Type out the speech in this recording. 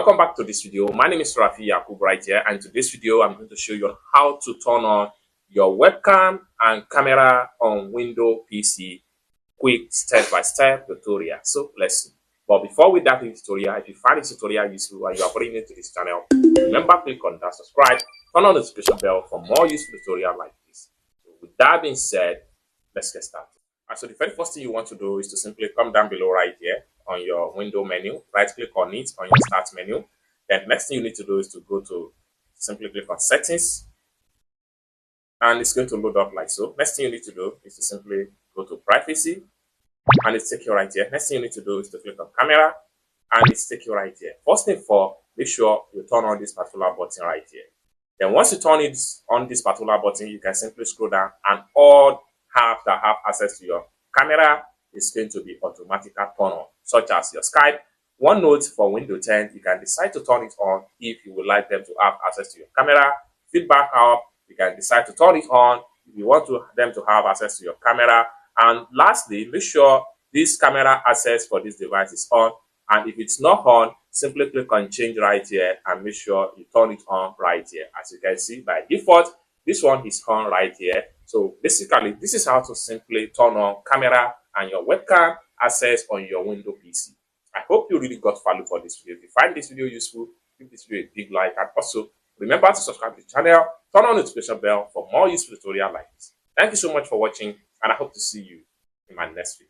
Welcome back to this video. My name is Rafi Yakub right here, and in today's video I'm going to show you how to turn on your webcam and camera on Windows PC. Quick step-by-step tutorial. So let's see. But before we dive into the tutorial, if you find this tutorial useful and you are brand new to this channel, remember click on that subscribe, turn on the notification bell for more useful tutorials like this. So with that being said, let's get started. So the very first thing you want to do is to simply come down below right here on your window menu, right click on it on your start menu. Then next thing you need to do is to go to simply click on settings, and it's going to load up like so. Next thing you need to do is to simply go to privacy, and it's take you right here. Next thing you need to do is to click on camera, and it's take you right here. First thing for, make sure you turn on this particular button right here. Then once you turn it on this particular button, you can simply scroll down, and all apps that have access to your camera is going to be automatically turned on, such as your Skype. One note for Windows 10, you can decide to turn it on if you would like them to have access to your camera. Feedback app, you can decide to turn it on if you want them to have access to your camera. And lastly, make sure this camera access for this device is on. And if it's not on, simply click on change right here and make sure you turn it on right here. As you can see, by default, this one is on right here. So basically, this is how to simply turn on camera and your webcam access on your Windows PC. I hope you really got value for this video. If you find this video useful, give this video a big like, and also remember to subscribe to the channel, turn on the notification bell for more useful tutorials like this. Thank you so much for watching, and I hope to see you in my next video.